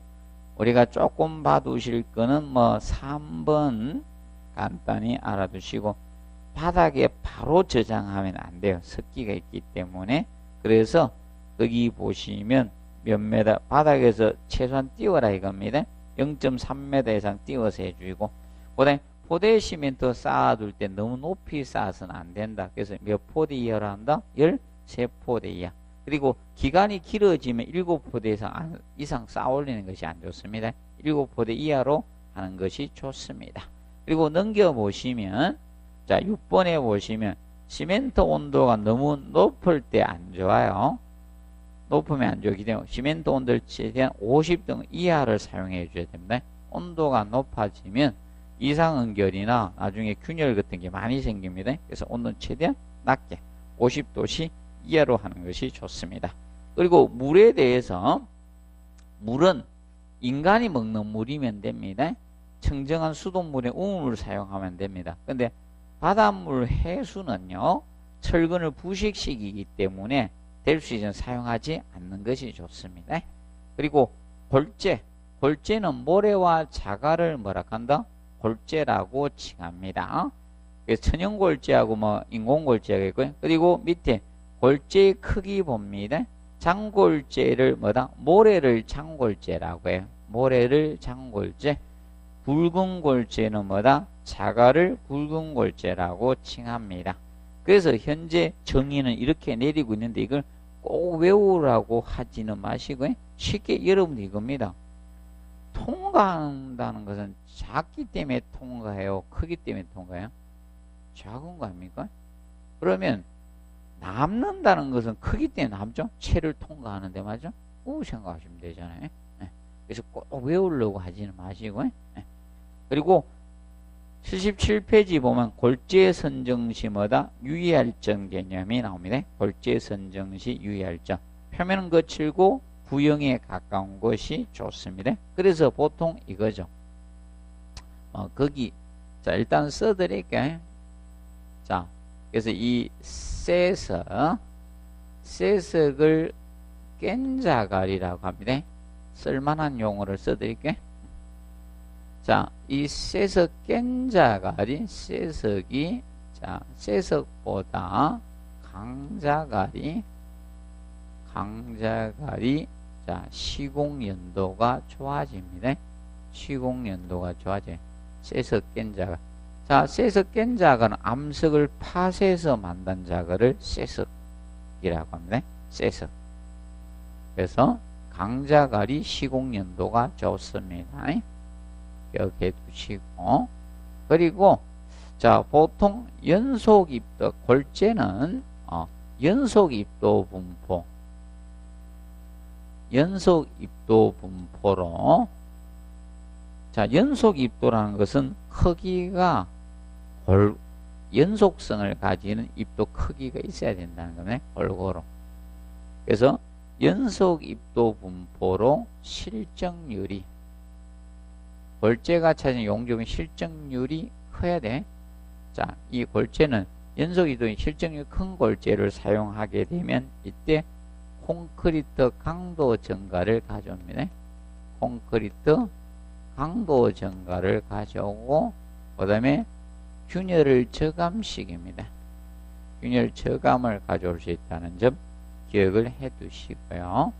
우리가 조금 봐두실 거는 뭐 3번 간단히 알아두시고, 바닥에 바로 저장하면 안 돼요. 습기가 있기 때문에. 그래서 여기 보시면 몇 메다, 바닥에서 최소한 띄워라 이겁니다. 0.3m 이상 띄워서 해주고, 그다음에 포대 시멘트 쌓아둘 때 너무 높이 쌓아서는 안 된다. 그래서 몇 포대 이하로 한다? 13포대 이하. 그리고 기간이 길어지면 7포대 이상 쌓아 올리는 것이 안 좋습니다. 7포대 이하로 하는 것이 좋습니다. 그리고 넘겨보시면, 자, 6번에 보시면 시멘트 온도가 너무 높을 때 안 좋아요. 높으면 안 좋기 때문에 시멘트 온도를 최대한 50도 이하를 사용해 줘야 됩니다. 온도가 높아지면 이상응결이나 나중에 균열 같은 게 많이 생깁니다. 그래서 온도는 최대한 낮게 50도씨 이하로 하는 것이 좋습니다. 그리고 물에 대해서, 물은 인간이 먹는 물이면 됩니다. 청정한 수돗물에 우물을 사용하면 됩니다. 근데 바닷물 해수는요, 철근을 부식시키기 때문에 될 수 있으면 사용하지 않는 것이 좋습니다. 그리고 골재는 모래와 자갈을 뭐라 한다? 골재라고 칭합니다. 천연골재하고 뭐 인공골재가 있고요. 그리고 밑에 골재의 크기 봅니다. 장골재를 뭐다? 모래를 장골재라고 해요. 모래를 장골재. 굵은 골재는 뭐다? 자갈을 굵은 골재라고 칭합니다. 그래서 현재 정의는 이렇게 내리고 있는데 이걸 꼭 외우라고 하지는 마시고 쉽게 여러분들 이겁니다. 통과한다는 것은 작기 때문에 통과해요? 크기 때문에 통과해요? 작은 거 아닙니까? 그러면 남는다는 것은 크기 때문에 남죠? 채를 통과하는데 맞죠? 생각하시면 되잖아요. 그래서 꼭 외우려고 하지는 마시고 그리고 77페이지 보면 골재 선정 시 뭐다? 유의할 점 개념이 나옵니다. 골재 선정 시 유의할 점. 표면은 거칠고 구형에 가까운 것이 좋습니다. 그래서 보통 이거죠. 거기 자 일단 써드릴게요. 자 그래서 이 쇠석을 깬자갈이라고 합니다. 쓸만한 용어를 써드릴게요. 자, 이 쇠석 깬자갈이 쇠석이 자 쇠석보다 강자갈이 자 시공연도가 좋아집니다. 시공연도가 좋아져요. 쇠석 깬자갈. 자, 쇠석 깬자갈은 암석을 파쇄해서 만든 자갈을 쇠석이라고 합니다. 쇠석. 그래서 강자갈이 시공연도가 좋습니다. 여기에 두시고 그리고 자 보통 연속입도 골재는 연속입도 분포로 자 연속입도라는 것은 크기가 연속성을 가지는 입도 크기가 있어야 된다는 거네. 골고루. 그래서 연속입도 분포로 실정률이 골재가 차지하는 용적인 실정률이 커야 돼. 자, 이 골재는 연속입도의 실정률 큰 골재를 사용하게 되면 이때 콘크리트 강도 증가를 가져옵니다. 콘크리트 강도 증가를 가져오고 그 다음에 균열을 저감시킵니다. 균열 저감을 가져올 수 있다는 점 기억을 해 두시고요.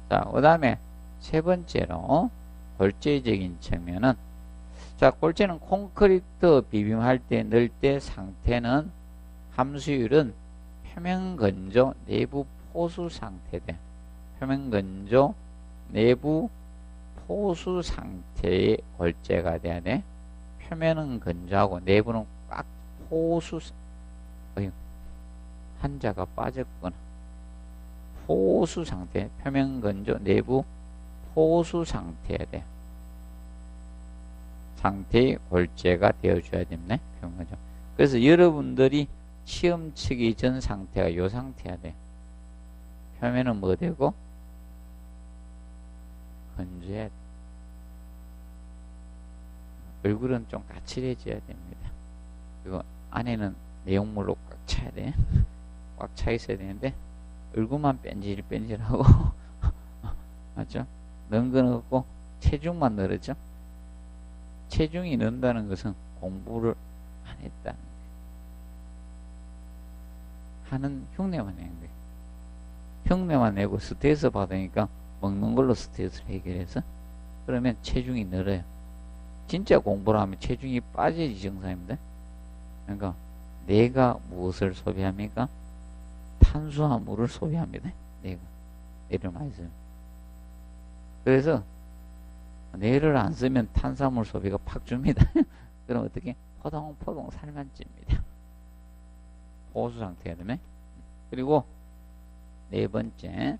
자, 그 다음에 세 번째로 골재적인 측면은 자 골재는 콘크리트 비빔할 때 넣을 때 상태는 함수율은 표면 건조 내부 포수 상태대 표면 건조 내부 포수 상태의 골재가 돼야 돼. 표면은 건조하고 내부는 꽉 포수 한자가 빠졌구나. 포수 상태 표면 건조 내부 포수 상태야 돼. 상태의 골재가 되어줘야 됩니다. 표면건조. 그래서 여러분들이 시험 치기 전 상태가 이 상태야 돼. 표면은 뭐 되고 건조해야 돼. 얼굴은 좀 까칠해져야 됩니다. 그리고 안에는 내용물로 꽉 차야 돼. 꽉 차 있어야 되는데 얼굴만 뺀질뺀질하고 맞죠? 넣은 건 없고 체중만 늘었죠. 체중이 는다는 것은 공부를 안 했다는 거예요. 하는 흉내만 내는 거예요. 흉내만 내고 스트레스 받으니까 먹는 걸로 스트레스를 해결해서 그러면 체중이 늘어요. 진짜 공부를 하면 체중이 빠지지 정상입니다. 그러니까 뇌가 무엇을 소비합니까? 탄수화물을 소비합니다. 뇌를 많이 쓰면. 그래서 뇌를 안 쓰면 탄수화물 소비가 팍 줍니다. 그럼 어떻게? 포동포동 살만 찝니다. 보수 상태가 되면. 그리고 네 번째,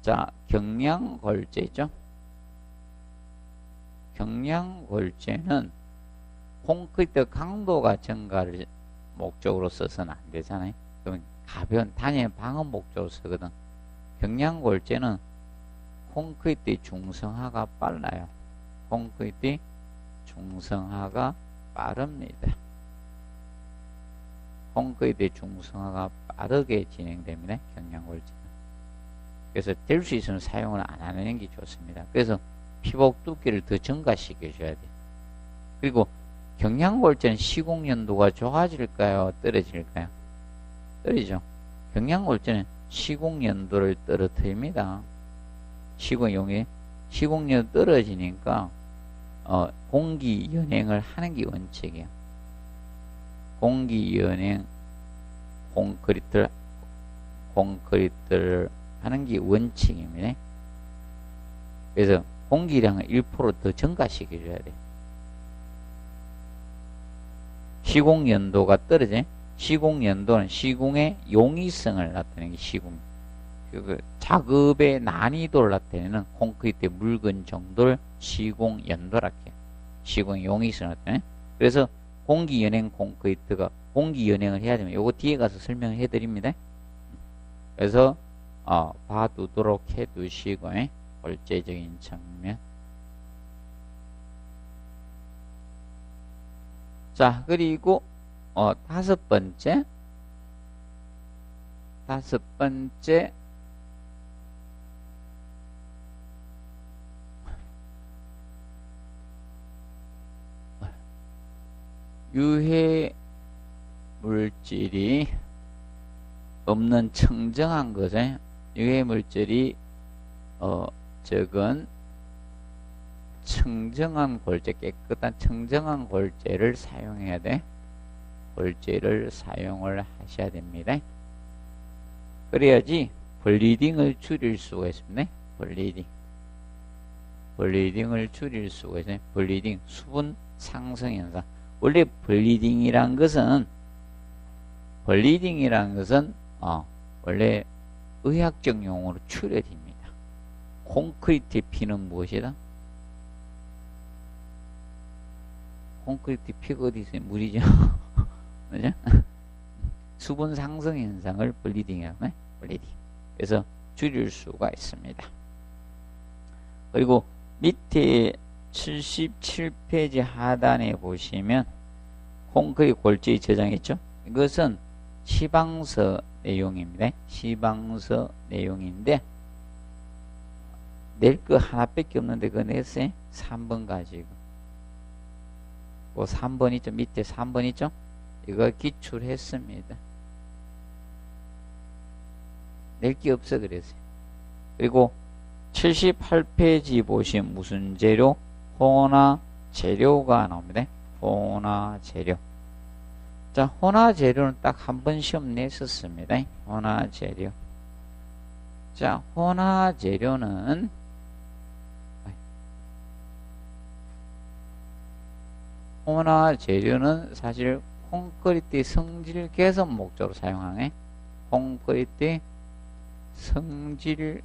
자 경량골재 있죠? 경량골재는 콘크리트 강도가 증가를 목적으로 써서는 안 되잖아요. 그러면 가벼운 단일 방음 목적으로 쓰거든. 경량골재는 콘크리트의 중성화가 빨라요. 콘크리트 중성화가 빠릅니다. 콘크리트 중성화가 빠르게 진행됩니다. 경량골재는. 그래서 될 수 있으면 사용을 안 하는 게 좋습니다. 그래서 피복 두께를 더 증가시켜 줘야 돼요. 그리고 경량골재는 시공 연도가 좋아질까요? 떨어질까요? 떨어지죠. 경량골재는 시공 연도를 떨어뜨립니다. 시공 연도 떨어지니까 공기 연행을 하는 게 원칙이에요. 공기 연행 콘크리트를 하는 게 원칙입니다. 그래서 공기량을 1% 더 증가시켜 줘야 돼요. 시공 연도가 떨어져. 시공 연도는 시공의 용이성을 나타내는 게 시공. 그 작업의 난이도를 나타내는 콘크리트의 묽은 정도를 시공 연도라고 해요. 시공 용이성을 나타내. 그래서 공기 연행 콘크리트가 공기 연행을 해야 되면 요거 뒤에 가서 설명을 해 드립니다. 그래서 봐두도록 해 두시고 골재적인 측면. 자, 그리고 다섯 번째 유해 물질이 없는 청정한 것에 유해 물질이 적은 청정한 골재, 깨끗한 청정한 골재를 사용해야 돼. 골재를 사용을 하셔야 됩니다. 그래야지 블리딩을 줄일 수가 있습니다. 블리딩을 줄일 수가 있어요. 블리딩, 수분 상승 현상. 원래 블리딩이란 것은 원래 의학적 용어로 출혈입니다. 콘크리트 피는 무엇이다? 콘크리트 피가 어디 있어요? 물이죠. 그죠? 수분 상승 현상을 블리딩이라고 해요. 블리딩. 그래서 줄일 수가 있습니다. 그리고 밑에 77페이지 하단에 보시면 콘크리트 골재의 저장했죠? 이것은 시방서 내용입니다. 시방서 내용인데 낼 거 하나밖에 없는데 그거 냈어요? 3번 가지고. 그 3번 있죠? 밑에 3번 있죠? 이거 기출했습니다. 낼 게 없어 그랬어요. 그리고 78페이지 보시면 무슨 재료? 혼화 재료가 나옵니다. 혼화 재료. 자, 혼화 재료는 딱 한 번 시험 냈었습니다. 혼화 재료. 자, 혼화 재료는 사실 콘크리트 성질 개선 목적으로 사용하네. 콘크리트 성질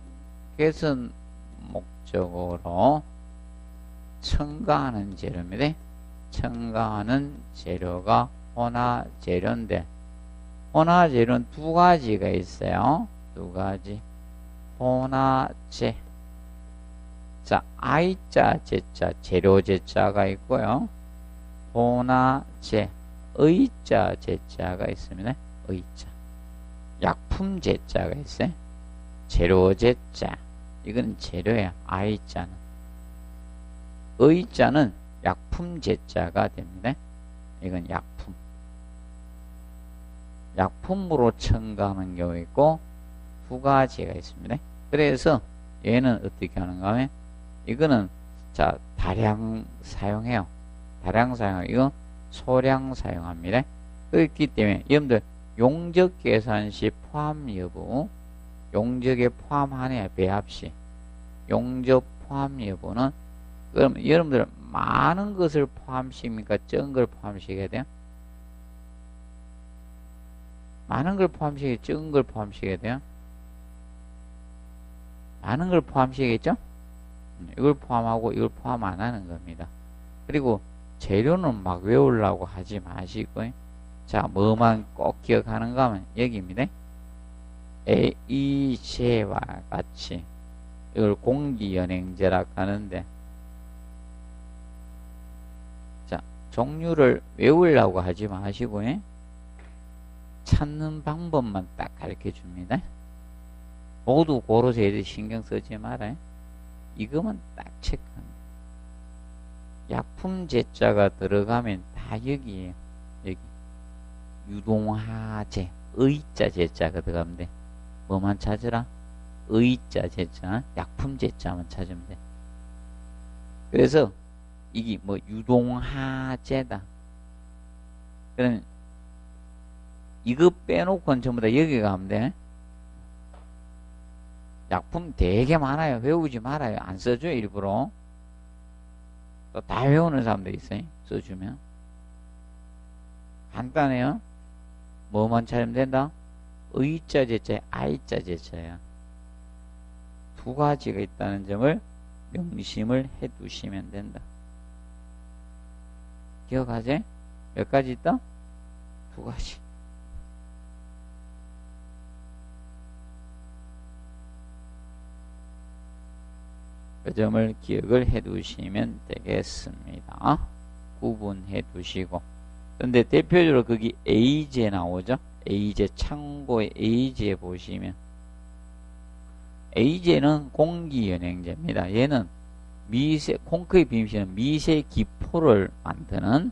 개선 목적으로 첨가하는 재료입니다. 첨가하는 재료가 혼화 재료인데, 혼화 재료는 두 가지가 있어요. 두 가지. 혼화재. 자, I자, 제자, 재료 제자가 있고요. 혼화재, 의자, 제자가 있습니다. 의자. 약품 제자가 있어요. 재료 제자. 이건 재료야. I자는. 의자는 약품 제자가 됩니다. 이건 약품. 약품으로 첨가하는 경우 있고 두 가지가 있습니다. 그래서 얘는 어떻게 하는가 하면 이거는 자 다량 사용해요. 다량 사용하고 이건 소량 사용합니다. 그렇기 때문에 여러분들 용적 계산 시 포함 여부, 용적에 포함하냐 배합 시 용적 포함 여부는 그럼 여러분들 많은 것을 포함시킵니까? 적은 걸 포함시켜야 돼요? 많은 걸 포함시켜야 적은 걸 포함시켜야 돼요? 많은 걸 포함시키겠죠? 이걸 포함하고 이걸 포함 안 하는 겁니다. 그리고 재료는 막 외우려고 하지 마시고 자 뭐만 꼭 기억하는가 하면 여기입니다. AEJ와 같이 이걸 공기연행제라고 하는데 종류를 외우려고 하지 마시고 찾는 방법만 딱 가르쳐 줍니다. 모두 고로서 애들 신경 쓰지 마라. 이것만 딱 체크합니다. 약품 제자가 들어가면 다 여기에요. 여기 유동화제 의자 제자가 들어가면 돼. 뭐만 찾으라? 의자 제자, 약품 제자만 찾으면 돼. 그래서 이게 뭐 유동화제다. 그러면 이거 빼놓고는 전부 다 여기 가면 돼. 약품 되게 많아요. 외우지 말아요. 안 써줘요, 일부러. 또 다 외우는 사람들 있어요. 써주면. 간단해요. 뭐만 찾으면 된다? 의자 제자, 아이자 제자야. 두 가지가 있다는 점을 명심을 해 두시면 된다. 기억하지? 몇 가지 있다? 두 가지. 그 점을 기억을 해 두시면 되겠습니다. 구분해 두시고. 근데 대표적으로 거기 A제 나오죠? A제, 창고의 A제 보시면 A제는 공기연행제입니다. 얘는 콩크리트 비빔시는 미세 기포를 만드는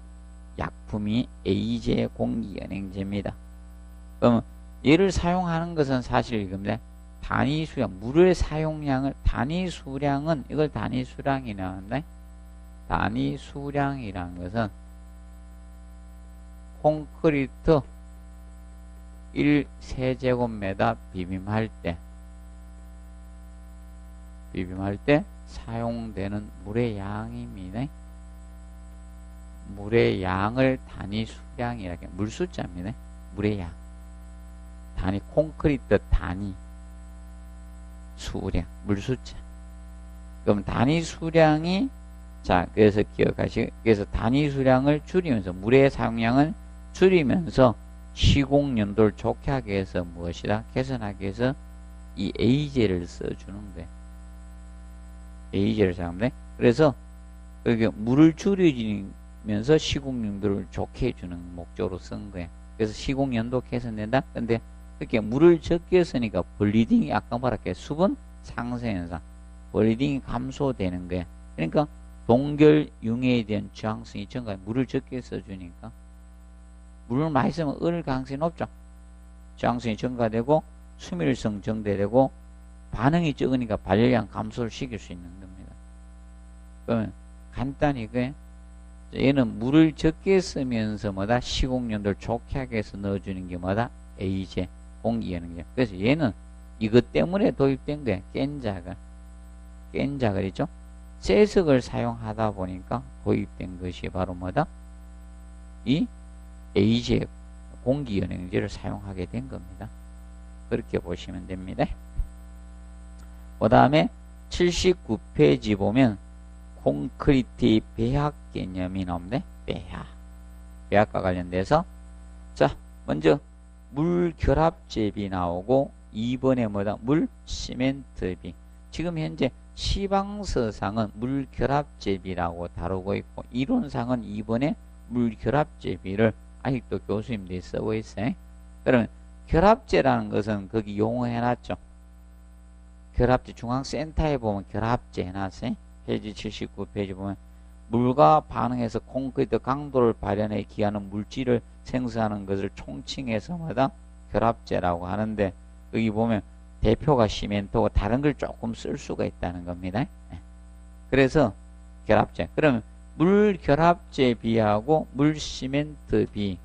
약품이 A제 공기연행제입니다. 그럼 얘를 사용하는 것은 사실 이겁니다. 단위 수량, 물의 사용량을, 단위 수량은, 이걸 단위 수량이라고 하는데, 단위 수량이라는 것은 콘크리트 1세제곱미터 비빔할 때 사용되는 물의 양입니다. 물의 양을 단위 수량이라고 해요. 물 숫자입니다. 물의 양. 단위, 콘크리트 단위 수량, 물 숫자. 그럼 단위 수량이, 자, 그래서 기억하시고, 그래서 단위 수량을 줄이면서, 물의 사용량을 줄이면서 시공연도를 좋게 하기 위해서 무엇이다? 개선하기 위해서 이 A제를 써주는 거예요. A제를 사용하면 돼. 그래서 여기 물을 줄이면서 시공연도를 좋게 해주는 목적으로 쓴 거예요. 그래서 시공연도 개선된다. 근데 그렇게 물을 적게 쓰니까 블리딩이 아까 말했게 수분 상승현상, 블리딩이 감소되는 거예요. 그러니까 동결 융해에 대한 저항성이 증가해. 물을 적게 써주니까 물을 많이 쓰면 을 가능성이 높죠. 저항성이 증가되고 수밀성 증대되고 반응이 적으니까 발열량 감소를 시킬 수 있는 겁니다. 그러면 간단히 그게 얘는 물을 적게 쓰면서 뭐다 시공연도를 좋게 하기 위해서 넣어주는 게 뭐다 A제 공기연행제. 그래서 얘는 이것 때문에 도입된 거야. 깬자 그랬죠. 세석을 사용하다 보니까 도입된 것이 바로 뭐다? 이 A제 공기연행제를 사용하게 된 겁니다. 그렇게 보시면 됩니다. 그 다음에 79페이지 보면 콘크리트 배합 개념이 나오는데 배합과 관련돼서 자 먼저 물 결합제비 나오고 2번에 뭐다? 물 시멘트비. 지금 현재 시방서상은 물 결합제비라고 다루고 있고 이론상은 2번에 물 결합제비를 아직도 교수님들이 쓰고 있어요. 그러면 결합제라는 것은 거기 용어해놨죠. 결합제 중앙센터에 보면 결합제 해놨어요. 페이지 79페이지 보면 물과 반응해서 콘크리트 강도를 발현해 기하는 물질을 생성하는 것을 총칭해서 뭐다? 결합제라고 하는데 여기 보면 대표가 시멘트고 다른 걸 조금 쓸 수가 있다는 겁니다. 그래서 결합제. 그러면 물 결합제 비하고 물 시멘트 비.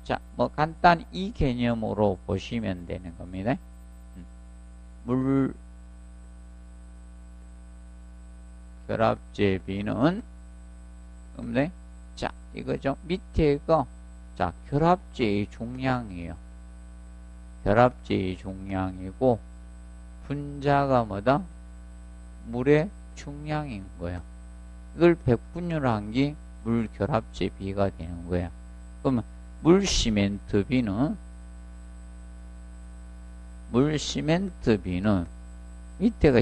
자, 뭐 간단히 이 개념으로 보시면 되는 겁니다. 물 결합제 비는 근데 자 이거죠. 밑에가 자 결합제의 중량이에요. 결합제의 중량이고 분자가 뭐다? 물의 중량인 거예요. 이걸 100분율한 게 물 결합제 비가 되는 거예요. 그러면 물 시멘트 비는 밑에가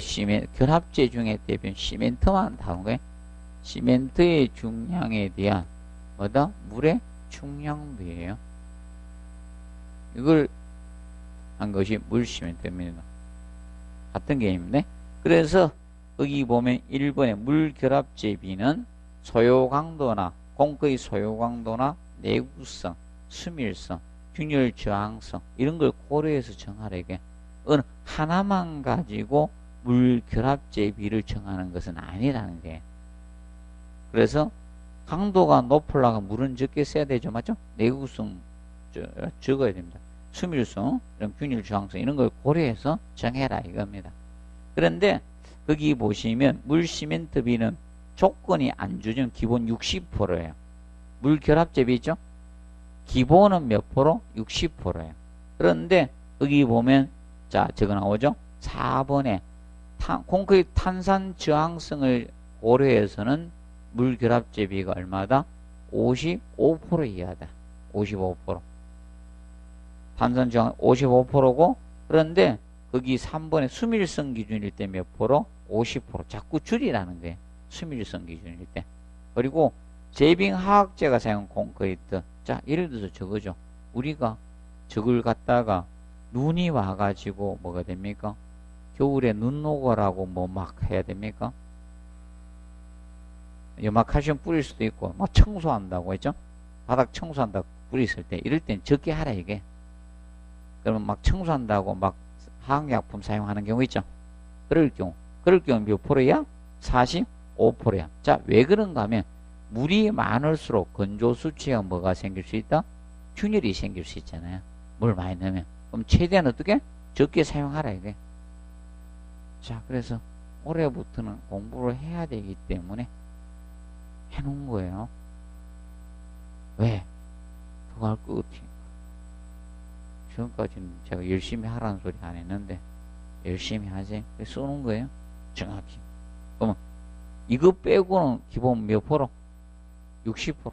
결합제 중에 대변 시멘트만 다룬 거예요. 시멘트의 중량에 대한 뭐다? 물의 충량비예요. 이걸 한 것이 물 시멘트입니다. 같은 개념인데, 그래서 여기 보면 1번에 물 결합제비는 소요 강도나 콘크리트 소요 강도나 내구성, 수밀성, 균열 저항성 이런 걸 고려해서 정하라. 이게 어느 하나만 가지고 물 결합제비를 정하는 것은 아니라는 거예요. 그래서 강도가 높으려면 물은 적게 써야 되죠, 맞죠? 내구성 적어야 됩니다. 수밀성, 이런 균일 저항성 이런 걸 고려해서 정해라 이겁니다. 그런데 거기 보시면 물 시멘트비는 조건이 안 주면 기본 60%예요. 물 결합제비 있죠? 기본은 몇 프로? 60%예요. 그런데 여기 보면 자 저거 나오죠? 4번에 콘크리트 탄산 저항성을 고려해서는 물 결합제비가 얼마다? 55% 이하다. 55%. 탄산 저항 55%고 그런데 거기 3번에 수밀성 기준일 때 몇 프로? 50%. 자꾸 줄이라는 거예요. 수밀성 기준일 때. 그리고 제빙 화학제가 사용한 콘크리트. 자, 예를 들어서 저거죠. 우리가 저걸 갖다가 눈이 와가지고 뭐가 됩니까? 겨울에 눈 녹으라고 뭐 막 해야 됩니까? 염화칼슘 뿌릴 수도 있고, 막 청소한다고 했죠? 바닥 청소한다고 뿌렸을 때, 이럴 땐 적게 하라, 이게. 그러면 막 청소한다고 막 화학약품 사용하는 경우 있죠? 그럴 경우 몇 프로야? 45%야. 자, 왜 그런가 하면, 물이 많을수록 건조 수치가 뭐가 생길 수 있다? 균열이 생길 수 있잖아요. 물 많이 넣으면. 그럼 최대한 어떻게? 적게 사용하라, 이게. 자, 그래서 올해부터는 공부를 해야 되기 때문에 해놓은 거예요. 왜? 더 할 것 같으니까. 지금까지는 제가 열심히 하라는 소리 안 했는데, 열심히 하지. 그래서 쏘는 거예요. 정확히. 그러면, 이거 빼고는 기본 몇 프로? 60%.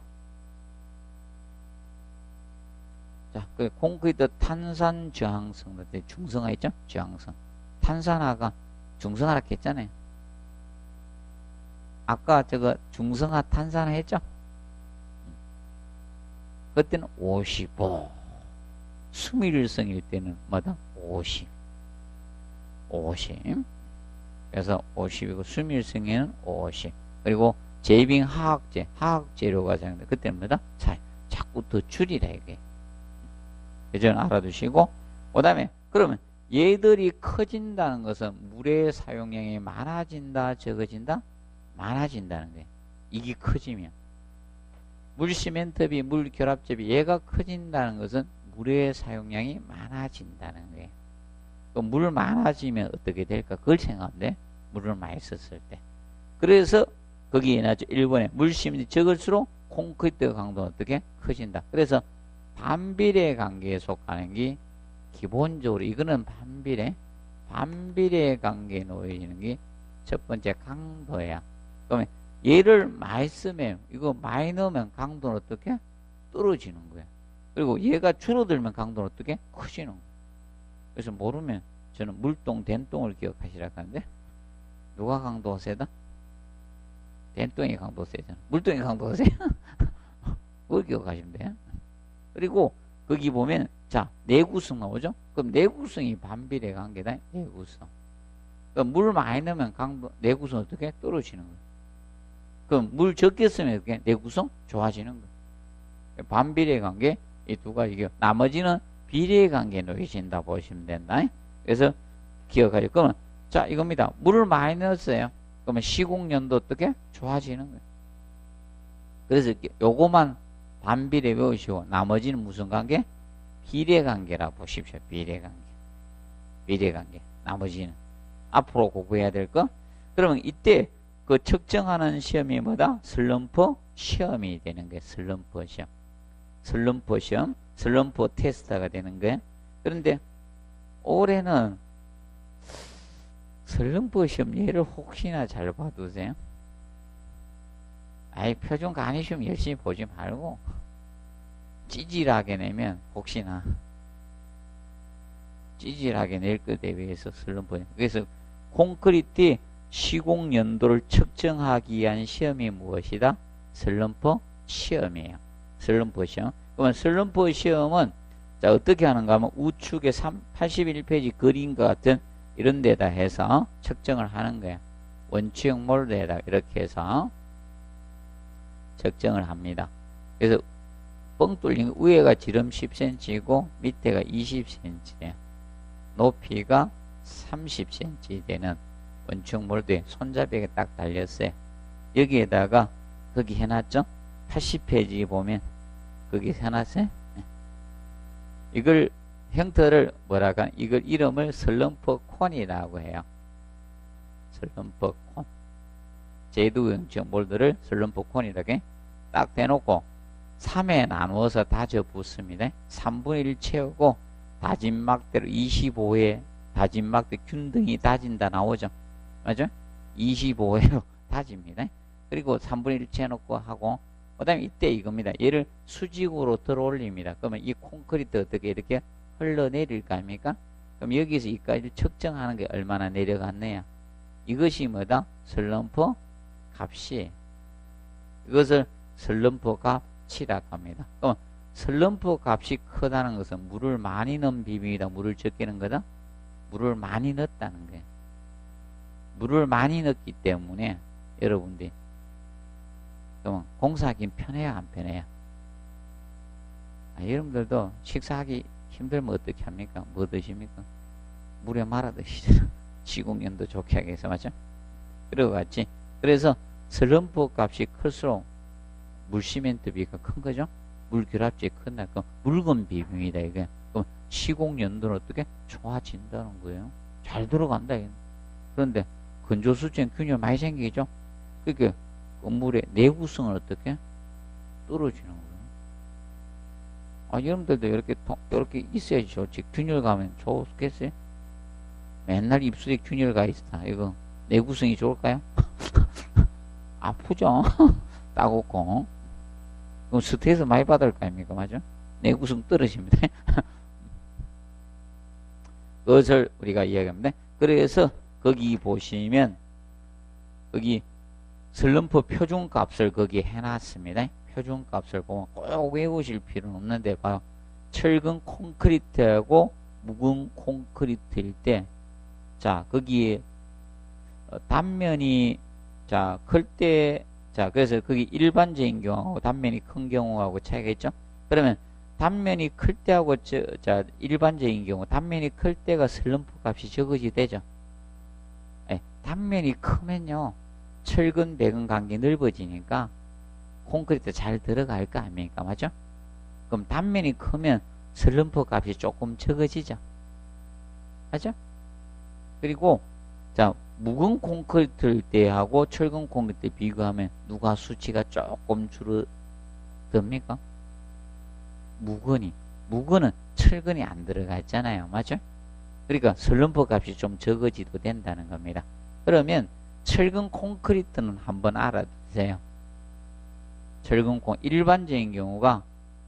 자, 그 콘크리트 탄산 저항성, 중성화 있죠? 저항성. 탄산화가 중성화라고 했잖아요. 아까 저거 중성화 탄산화 했죠? 그때는 55. 수밀성일 때는 뭐다? 50. 50. 그래서 50이고 수밀성에는 50. 그리고 제빙 화학제, 화학재료가 사용돼. 그때는 뭐다? 자꾸 더 줄이라 이게. 그전 알아두시고, 그 다음에 그러면 얘들이 커진다는 것은 물의 사용량이 많아진다, 적어진다? 많아진다는 거예요. 이게 커지면. 물 시멘트비, 물 결합제비 얘가 커진다는 것은 물의 사용량이 많아진다는 거예요. 물 많아지면 어떻게 될까? 그걸 생각하면 돼. 물을 많이 썼을 때. 그래서 거기에 나죠. 1번에 물 시멘트 적을수록 콘크리트 강도는 어떻게? 커진다. 그래서 반비례 관계에 속하는 게 기본적으로 이거는 반비례 관계에 놓여지는 게 첫 번째 강도야. 그러면 얘를 많이 쓰면 이거 많이 넣으면 강도는 어떻게? 떨어지는 거야. 그리고 얘가 줄어들면 강도는 어떻게? 커지는 거야. 그래서 모르면 저는 물동, 된동을 기억하시라고 하는데 누가 강도가 세다? 된동이 강도 세잖아. 물동이 강도가 세? 그걸 기억하시면 돼요. 그리고 거기 보면 자 내구성 나오죠? 그럼 내구성이 반비례 관계다. 내구성. 그럼 물 많이 넣으면 강도 내구성 어떻게? 떨어지는 거예요. 그럼 물 적게 쓰면 어떻게? 내구성 좋아지는 거예요. 반비례 관계 이 두 가지. 나머지는 비례 관계에 놓여진다 보시면 된다. 그래서 기억하죠. 그러면 자 이겁니다. 물을 많이 넣었어요. 그러면 시공연도 어떻게? 좋아지는 거예요. 그래서 요거만 반비례 외우시고 나머지는 무슨 관계? 비례관계라 보십시오. 비례관계. 비례관계. 나머지는 앞으로 공부해야 될 거. 그러면 이때 그 측정하는 시험이 뭐다? 슬럼프 시험이 되는 거예요. 슬럼프 시험. 슬럼프 시험. 슬럼프 테스트가 되는 거예요. 그런데 올해는 슬럼프 시험 예를 혹시나 잘 봐두세요. 아이 표준 간이 시험 열심히 보지 말고 찌질하게 내면 혹시나 찌질하게 낼 것에 대해서 슬럼프. 그래서 콘크리트 시공 연도를 측정하기 위한 시험이 무엇이다? 슬럼프 시험이에요. 슬럼프 시험. 그러면 슬럼프 시험은 자 어떻게 하는가 하면 우측에 81페이지 그림과 같은 이런 데다 해서 측정을 하는 거예요. 원추형 몰드에다 이렇게 해서 측정을 합니다. 그래서 뻥 뚫린 위에가 지름 10cm이고 밑에가 20cm예요. 높이가 30cm 되는 원추형 몰드에 손잡이가 딱 달렸어요. 여기에다가 거기 해놨죠? 80페이지 보면 거기 해놨어요. 네. 이걸 형태를 뭐라고 하나 이걸 이름을 슬럼프 콘이라고 해요. 슬럼프 콘. 제두 원추형 몰드를 슬럼프 콘이라고 딱 대놓고 3에 나누어서 다져 붓습니다. 3분의 1 채우고 다진 막대로 25회 다진 막대 균등히 다진다 나오죠. 맞죠? 25회로 다집니다. 그리고 3분의 1 채워놓고 하고 그 다음에 이때 이겁니다. 얘를 수직으로 들어 올립니다. 그러면 이 콘크리트 어떻게 이렇게 흘러내릴 거 아닙니까? 그럼 여기서 이까지 측정하는 게 얼마나 내려갔네요. 이것이 뭐다? 슬럼프 값이에요. 이것을 슬럼프 값이라고 합니다. 그럼 슬럼프 값이 크다는 것은 물을 많이 넣은 비밀이다. 물을 적게 넣은 거다? 물을 많이 넣었다는 거예요. 물을 많이 넣기 때문에 여러분들이 그러면 공사하기는 편해요, 안 편해요? 여러분들도 식사하기 힘들면 어떻게 합니까? 뭐 드십니까? 물에 말아 드시잖아. 시공연도 좋게 하기 위해서, 맞죠? 그러고 같이. 그래서 슬럼프 값이 클수록 물 시멘트 비가 큰 거죠? 물 결합질이 큰다. 그럼 묽은 비빔이다, 이게. 그럼 시공연도는 어떻게? 좋아진다는 거예요. 잘 들어간다, 이게. 그런데 건조수증 균열 많이 생기죠? 그게 건물의 내구성은 어떻게? 떨어지는 거예요. 여러분들도 이렇게 있어야지 좋지. 균열 가면 좋겠어요? 맨날 입술에 균열 가 있다. 이거 내구성이 좋을까요? 아프죠? 따갑고. 그럼 스트레스 많이 받을 거 아닙니까? 맞죠? 내구성 떨어집니다. 그것을 우리가 이야기합니다. 그래서 거기 보시면 거기 슬럼프 표준값을 거기 해놨습니다. 표준값을 보면 꼭 외우실 필요는 없는데 봐요. 철근 콘크리트하고 묵은 콘크리트일 때 자 거기에 단면이 자 클 때 자 그래서 거기 일반적인 경우하고 단면이 큰 경우하고 차이가 있죠. 그러면 단면이 클 때하고 자 일반적인 경우 단면이 클 때가 슬럼프 값이 적어지 되죠. 단면이 크면요 철근 배근 간격이 넓어지니까 콘크리트 잘 들어갈 거 아닙니까? 맞죠? 그럼 단면이 크면 슬럼프 값이 조금 적어지죠. 맞죠? 그리고 자 묵은 콘크리트일 때하고 철근 콘크리트 비교하면 누가 수치가 조금 줄어듭니까? 묵은은 철근이 안 들어가 있잖아요. 맞죠? 그러니까 슬럼프 값이 좀 적어지도 된다는 겁니다. 그러면 철근 콘크리트는 한번 알아두세요. 철근 일반적인 경우가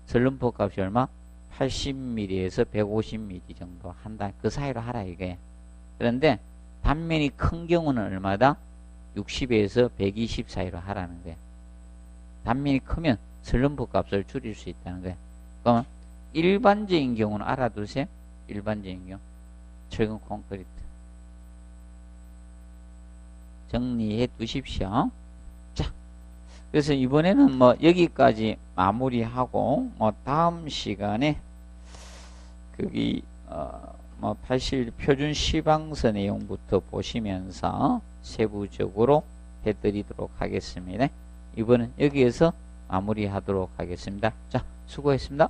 슬럼프 값이 얼마? 80mm에서 150mm 정도 한다. 그 사이로 하라 이게. 그런데 단면이 큰 경우는 얼마다? 60에서 120 사이로 하라는 거예요. 단면이 크면 슬럼프 값을 줄일 수 있다는 거예요. 그러면 일반적인 경우는 알아두세요. 일반적인 경우. 철근 콘크리트. 정리해 두십시오. 자, 그래서 이번에는 뭐 여기까지 마무리하고 뭐 다음 시간에 거기 뭐 81 표준 시방서 내용부터 보시면서 세부적으로 해드리도록 하겠습니다. 이번엔 여기에서 마무리하도록 하겠습니다. 자, 수고했습니다.